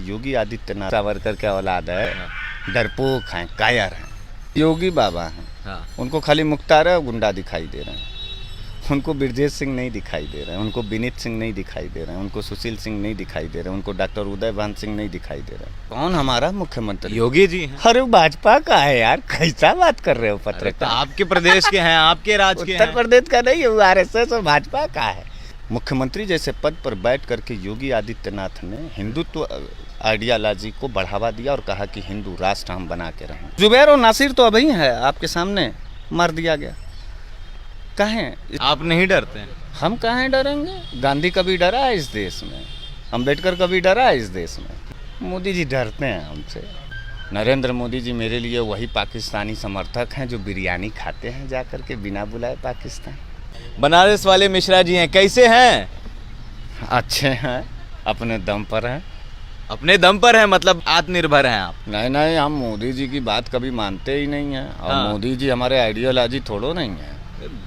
योगी आदित्यनाथ सावरकर के औलाद है, डरपोक हैं, कायर हैं। योगी बाबा हैं, हाँ। उनको खाली मुख्तार और गुंडा दिखाई दे रहे हैं। उनको ब्रजेश सिंह नहीं दिखाई दे रहे हैं, उनको विनीत सिंह नहीं दिखाई दे रहे हैं, उनको सुशील सिंह नहीं दिखाई दे रहे हैं, उनको डॉक्टर उदय भान सिंह नहीं दिखाई दे रहे हैं। कौन हमारा मुख्यमंत्री? योगी जी हैं। अरे भाजपा का है यार, कैसा बात कर रहे हो अरे तो पत्रकार? आपके प्रदेश के हैं, आपके राज्य के उत्तर हैं। प्रदेश का नहीं है, आरएसएस और भाजपा का है। मुख्यमंत्री जैसे पद पर बैठ करके योगी आदित्यनाथ ने हिंदुत्व आइडियोलॉजी को बढ़ावा दिया और कहा कि हिंदू राष्ट्र हम बना के रहें। जुबैर और नासिर तो अभी है आपके सामने, मार दिया गया। कहें आप नहीं डरते हैं? हम कहें डरेंगे? गांधी कभी डरा है इस देश में? अम्बेडकर कभी डरा है इस देश में? मोदी जी डरते हैं हमसे। नरेंद्र मोदी जी मेरे लिए वही पाकिस्तानी समर्थक हैं जो बिरयानी खाते हैं जा कर के बिना बुलाए पाकिस्तान। बनारस वाले मिश्रा जी हैं, कैसे हैं? अच्छे हैं, अपने दम पर हैं। अपने दम पर हैं मतलब आत्मनिर्भर हैं आप? नहीं नहीं, हम मोदी जी की बात कभी मानते ही नहीं हैं और हाँ। मोदी जी हमारे आइडियोलॉजी थोड़ो नहीं है।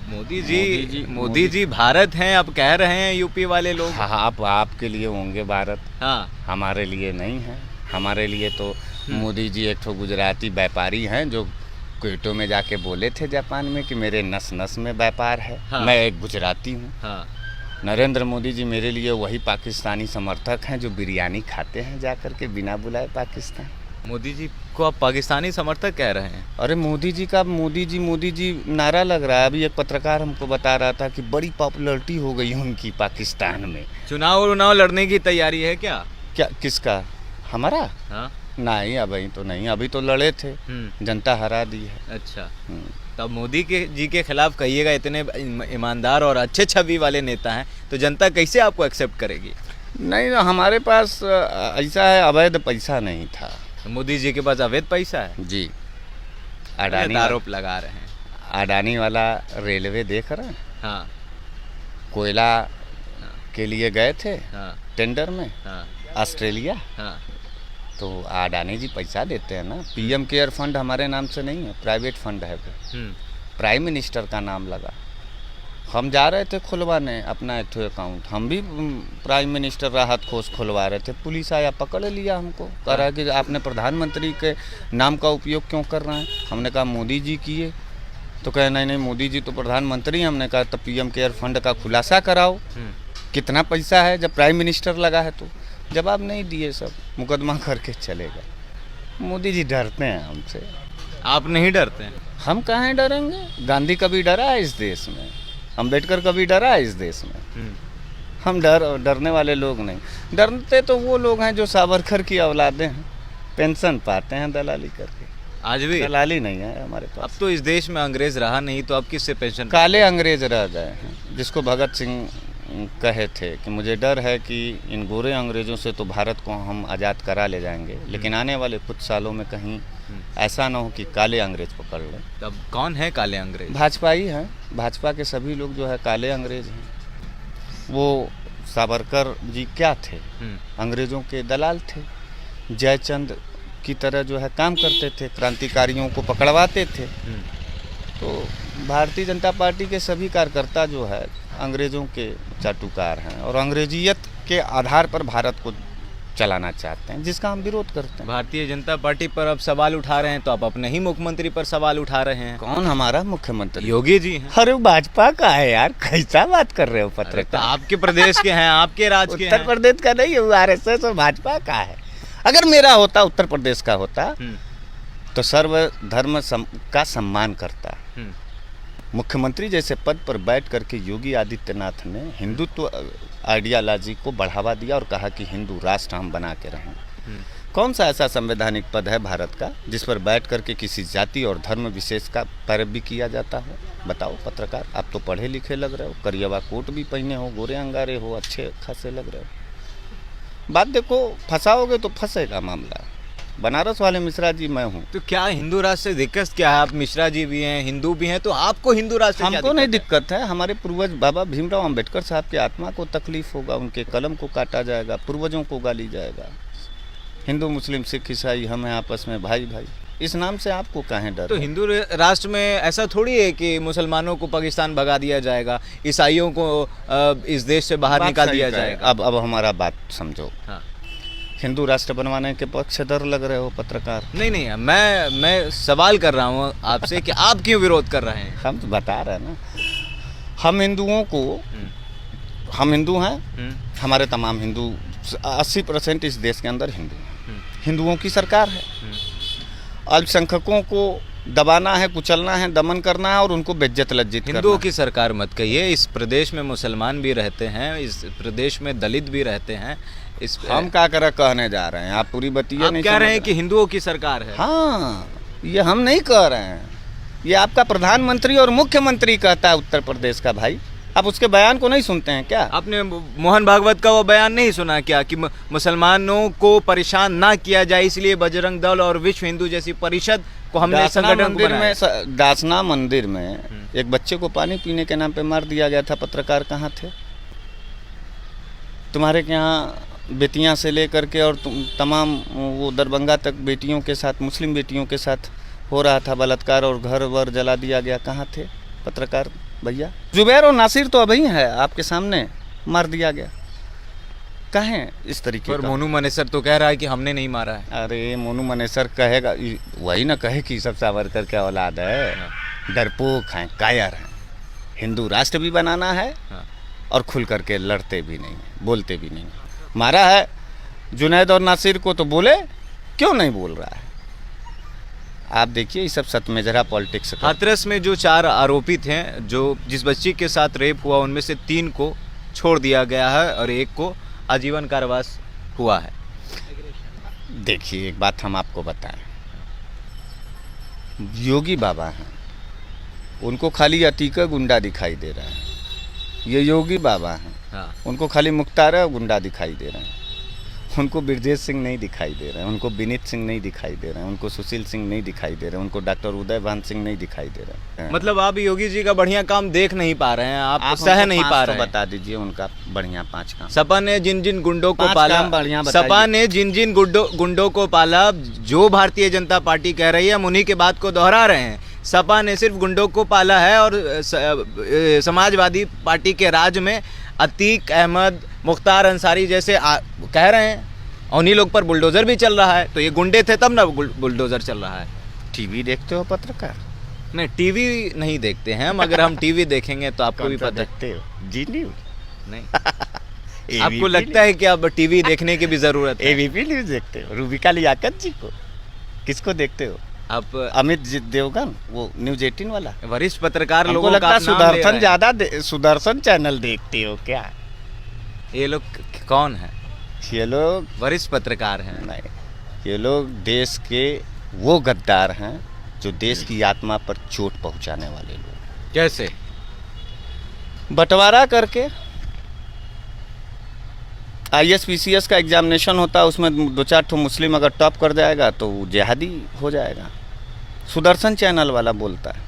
मोदी जी भारत हैं, अब कह रहे हैं यूपी वाले लोग। हाँ, आप आपके लिए होंगे भारत, हाँ। हमारे लिए नहीं है। हमारे लिए तो मोदी जी एक ठो गुजराती व्यापारी हैं जो क्योटो में जाके बोले थे जापान में कि मेरे नस नस में व्यापार है। हाँ। मैं एक गुजराती हूँ। हाँ। नरेंद्र मोदी जी मेरे लिए वही पाकिस्तानी समर्थक हैं जो बिरयानी खाते हैं जा कर के बिना बुलाए पाकिस्तान। मोदी जी को आप पाकिस्तानी समर्थक कह रहे हैं? अरे मोदी जी नारा लग रहा है। अभी एक पत्रकार हमको बता रहा था कि बड़ी पॉपुलैरिटी हो गई उनकी पाकिस्तान में। चुनाव लड़ने की तैयारी है क्या? क्या, किसका? हमारा? हाँ। नहीं, अभी तो नहीं, अभी तो लड़े थे, जनता हरा दी है। अच्छा, तब मोदी जी के खिलाफ कहिएगा, इतने ईमानदार और अच्छे छवि वाले नेता हैं तो जनता कैसे आपको एक्सेप्ट करेगी? नहीं, हमारे पास ऐसा है, अवैध पैसा नहीं था। मोदी जी के पास अवैध पैसा है जी। अडानी आरोप लगा रहे हैं। अडानी वाला रेलवे देख रहे हैं। हाँ। कोयला के लिए गए थे हाँ। टेंडर में हाँ। ऑस्ट्रेलिया, हाँ। तो अडानी जी पैसा देते हैं ना। पीएम केयर फंड हमारे नाम से नहीं है, प्राइवेट फंड है। प्राइम मिनिस्टर का नाम लगा। हम जा रहे थे खुलवाने अपना एक अकाउंट, हम भी प्राइम मिनिस्टर राहत कोष खुलवा रहे थे। पुलिस आया, पकड़ लिया हमको, कह रहा है कि आपने प्रधानमंत्री के नाम का उपयोग क्यों कर रहे हैं। हमने कहा मोदी जी किए, तो कहे नहीं मोदी जी तो प्रधानमंत्री। हमने कहा तो पीएम केयर फंड का खुलासा कराओ, कितना पैसा है जब प्राइम मिनिस्टर लगा है। तो जवाब नहीं दिए, सब मुकदमा करके चले गए। मोदी जी डरते हैं हमसे। आप नहीं डरते हैं? हम कहें डरेंगे? गांधी कभी डरा है इस देश में? अम्बेडकर कभी डरा है इस देश में? हम डरने वाले लोग नहीं। डरते तो वो लोग हैं जो सावरकर की औलादे हैं, पेंशन पाते हैं दलाली करके। आज भी दलाली नहीं है हमारे पास। अब तो इस देश में अंग्रेज रहा नहीं, तो अब किससे पेंशन? काले अंग्रेज रह गए हैं, जिसको भगत सिंह कहे थे कि मुझे डर है कि इन गोरे अंग्रेज़ों से तो भारत को हम आज़ाद करा ले जाएंगे, लेकिन आने वाले कुछ सालों में कहीं ऐसा ना हो कि काले अंग्रेज पकड़ लें। तब कौन है काले अंग्रेज? भाजपा ही हैं। भाजपा के सभी लोग जो है काले अंग्रेज हैं। वो सावरकर जी क्या थे? अंग्रेज़ों के दलाल थे। जयचंद की तरह जो है काम करते थे, क्रांतिकारियों को पकड़वाते थे। तो भारतीय जनता पार्टी के सभी कार्यकर्ता जो है अंग्रेज़ों के चाटुकार हैं और अंग्रेजियत के आधार पर भारत को चलाना चाहते हैं, जिसका हम विरोध करते हैं। भारतीय जनता पार्टी पर अब सवाल उठा रहे हैं, तो आप अपने ही मुख्यमंत्री पर सवाल उठा रहे हैं। कौन हमारा मुख्यमंत्री? योगी जी हैं। अरे भाजपा का है यार, कैसा बात कर रहे हो तो पत्रकार? आपके प्रदेश के हैं, आपके राज्य के उत्तर हैं। प्रदेश का नहीं है, आरएसएस और भाजपा का है। अगर मेरा होता, उत्तर प्रदेश का होता, तो सर्वधर्म का सम्मान करता। मुख्यमंत्री जैसे पद पर बैठ करके योगी आदित्यनाथ ने हिंदुत्व आइडियोलॉजी को बढ़ावा दिया और कहा कि हिंदू राष्ट्र हम बना के रहें। कौन सा ऐसा संवैधानिक पद है भारत का जिस पर बैठ करके किसी जाति और धर्म विशेष का पैरवी किया जाता हो? बताओ पत्रकार, आप तो पढ़े लिखे लग रहे हो, करियवा कोट भी पहने हो, गोरे अंगारे हो, अच्छे खासे लग रहे हो। बात देखो, फंसाओगे तो फंसेगा मामला। बनारस वाले मिश्रा जी मैं हूँ। तो क्या हिंदू राष्ट्र से दिक्कत क्या है? आप मिश्रा जी भी हैं, हिंदू भी हैं, तो आपको हिंदू राष्ट्र से क्या हमको नहीं दिक्कत है। हमारे पूर्वज बाबा भीमराव अंबेडकर साहब की आत्मा को तकलीफ होगा, उनके कलम को काटा जाएगा, पूर्वजों को गाली जाएगा। हिंदू मुस्लिम सिख ईसाई हम हैं आपस में भाई भाई, इस नाम से आपको काहें डर? तो हिंदू राष्ट्र में ऐसा थोड़ी है कि मुसलमानों को पाकिस्तान भगा दिया जाएगा, ईसाइयों को इस देश से बाहर निकाल दिया जाएगा। अब हमारा बात समझो। हाँ। हिंदू राष्ट्र बनवाने के पक्षधर लग रहे हो पत्रकार। नहीं, मैं सवाल कर रहा हूँ आपसे कि आप क्यों विरोध कर रहे हैं? हम तो बता रहे हैं ना, हम हिंदुओं को, हम हिंदू हैं, हमारे तमाम हिंदू 80% इस देश के अंदर हिंदू हैं। हिंदुओं की सरकार है, अल्पसंख्यकों को दबाना है, कुचलना है, दमन करना है और उनको बेइज्जत लज्जित करना। हिंदुओं की सरकार मत कहिए, इस प्रदेश में मुसलमान भी रहते हैं, इस प्रदेश में दलित भी रहते हैं। इस हम क्या कर कहने जा रहे हैं, आप पूरी बतिया नहीं कह रहे हैं कि हिंदुओं की सरकार है। हाँ, ये हम नहीं कह रहे हैं, ये आपका प्रधानमंत्री और मुख्यमंत्री कहता है उत्तर प्रदेश का। भाई आप उसके बयान को नहीं सुनते हैं क्या? आपने मोहन भागवत का वो बयान नहीं सुना क्या कि मुसलमानों को परेशान ना किया जाए, इसलिए बजरंग दल और विश्व हिंदू जैसी परिषद को हमने संगठन बनाया। दासना मंदिर में एक बच्चे को पानी पीने के नाम पे मार दिया गया था। पत्रकार कहाँ थे? तुम्हारे के यहाँ बेटियां से लेकर के और तमाम वो दरभंगा तक बेटियों के साथ, मुस्लिम बेटियों के साथ हो रहा था बलात्कार और घर वर जला दिया गया। कहाँ थे पत्रकार भैया? जुबैर और नासिर तो अभी है आपके सामने, मार दिया गया। कहें इस तरीके पर का? मोनू मनेसर तो कह रहा है कि हमने नहीं मारा है। अरे मोनू मनेसर कहेगा, वही ना कहे कि सब सावरकर के औलाद है, डरपोक हैं, कायर हैं। हिंदू राष्ट्र भी बनाना है और खुल करके लड़ते भी नहीं, बोलते भी नहीं। मारा है जुनैद और नासिर को तो बोले, क्यों नहीं बोल रहा है? आप देखिए ये सब सतमेजरा पॉलिटिक्स। हाथरस में जो 4 आरोपित हैं, जो जिस बच्ची के साथ रेप हुआ, उनमें से 3 को छोड़ दिया गया है और 1 को आजीवन कारावास हुआ है। देखिए एक बात हम आपको बताएं, योगी बाबा हैं, उनको खाली अतीका गुंडा दिखाई दे रहा है। ये योगी बाबा हैं, उनको खाली मुख्तार गुंडा दिखाई दे रहे हैं। उनको ब्रजेश सिंह नहीं दिखाई दे रहे हैं, उनको विनीत सिंह नहीं दिखाई दे रहे हैं, उनको सुशील सिंह नहीं दिखाई दे रहे हैं, उनको डॉक्टर उदय भान सिंह नहीं दिखाई दे रहे हैं। मतलब आप योगी जी का बढ़िया काम देख नहीं पा रहे हैं, आप सह नहीं पा रहे हैं। बता दीजिए उनका बढ़िया 5 काम। सपा ने जिन जिन गुंडों को पाला, बढ़िया सपा ने जिन जिन गुंडों को पाला, जो भारतीय जनता पार्टी कह रही है हम उन्हीं के बात को दोहरा रहे हैं। सपा ने सिर्फ गुंडों को पाला है और समाजवादी पार्टी के राज में अतीक अहमद, मुख्तार अंसारी जैसे कह रहे हैं, उन्हीं लोग पर बुलडोजर भी चल रहा है। तो ये गुंडे थे तब ना बुलडोजर चल रहा है। टीवी देखते हो पत्रकार? नहीं, टीवी नहीं देखते हैं हम। अगर हम टीवी देखेंगे तो आपको भी पता देखते हो जी न्यूज़? नहीं। आपको लगता है कि अब टीवी देखने की भी जरूरत है? एबीपी न्यूज़ देखते हो? रूबिका लियाकत जी को? किसको देखते हो आप? अमित देवगन, वो न्यूज़ 18 वाला वरिष्ठ पत्रकार लोगों को लगता है सुदर्शन ज्यादा सुदर्शन चैनल देखते हो क्या? ये लोग कौन है? ये लोग वरिष्ठ पत्रकार हैं। नहीं, ये लोग देश के वो गद्दार हैं जो देश की आत्मा पर चोट पहुंचाने वाले लोग। कैसे? बंटवारा करके ISPCS का एग्जामिनेशन होता है, उसमें 2-4 ठो मुस्लिम अगर टॉप कर जाएगा तो वो जिहादी हो जाएगा। सुदर्शन चैनल वाला बोलता है।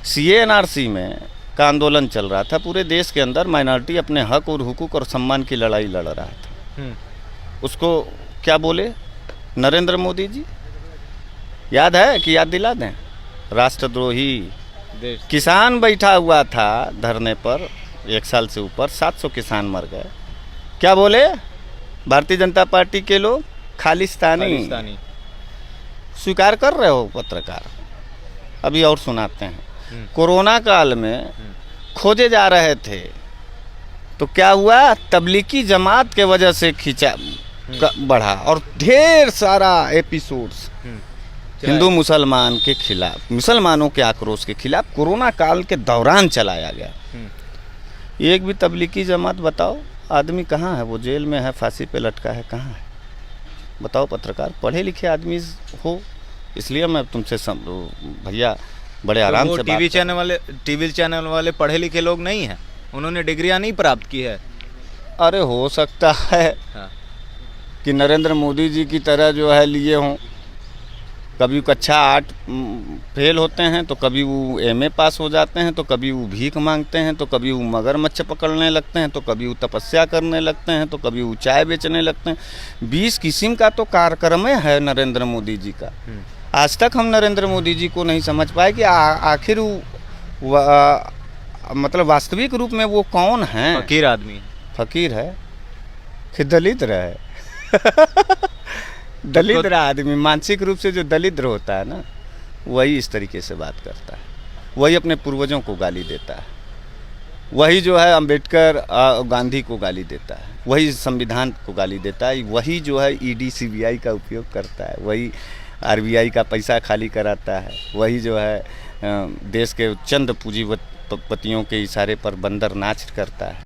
CA/NRC में का आंदोलन चल रहा था, पूरे देश के अंदर माइनॉरिटी अपने हक और हुकूक और सम्मान की लड़ाई लड़ रहा था। उसको क्या बोले नरेंद्र मोदी जी? याद है कि याद दिला दें? राष्ट्रद्रोही। किसान बैठा हुआ था धरने पर 1 साल से ऊपर, 700 किसान मर गए। क्या बोले भारतीय जनता पार्टी के लोग? खालिस्तानी। स्वीकार कर रहे हो पत्रकार? अभी और सुनाते हैं। कोरोना काल में खोजे जा रहे थे तो क्या हुआ? तबलीगी जमात के वजह से खींचा बढ़ा और ढेर सारा एपिसोड्स हिंदू मुसलमान के खिलाफ, मुसलमानों के आक्रोश के खिलाफ कोरोना काल के दौरान चलाया गया। एक भी तबलीगी जमात बताओ, आदमी कहाँ है? वो जेल में है, फांसी पे लटका है, कहाँ है? बताओ पत्रकार, पढ़े लिखे आदमी हो, इसलिए मैं तुमसे भैया बड़े आराम से टीवी चैनल वाले पढ़े लिखे लोग नहीं हैं, उन्होंने डिग्रियां नहीं प्राप्त की है। अरे हो सकता है कि नरेंद्र मोदी जी की तरह जो है लिए हों, कभी कक्षा 8 फेल होते हैं तो कभी वो MA पास हो जाते हैं, तो कभी वो भीख मांगते हैं, तो कभी वो मगरमच्छ पकड़ने लगते हैं, तो कभी वो तपस्या करने लगते हैं, तो कभी वो चाय बेचने लगते हैं। 20 किस्म का तो कार्यक्रम है नरेंद्र मोदी जी का। आज तक हम नरेंद्र मोदी जी को नहीं समझ पाए कि आखिर मतलब वास्तविक रूप में वो कौन है? फकीर आदमी। फकीर है कि दलित रहे? दलिद्र आदमी, मानसिक रूप से जो दलिद्र होता है ना, वही इस तरीके से बात करता है, वही अपने पूर्वजों को गाली देता है, वही जो है अंबेडकर गांधी को गाली देता है, वही संविधान को गाली देता है, वही जो है ईडी सीबीआई का उपयोग करता है, वही आरबीआई का पैसा खाली कराता है, वही जो है देश के चंद पूंजीपतियों के इशारे पर बंदर नाच करता है।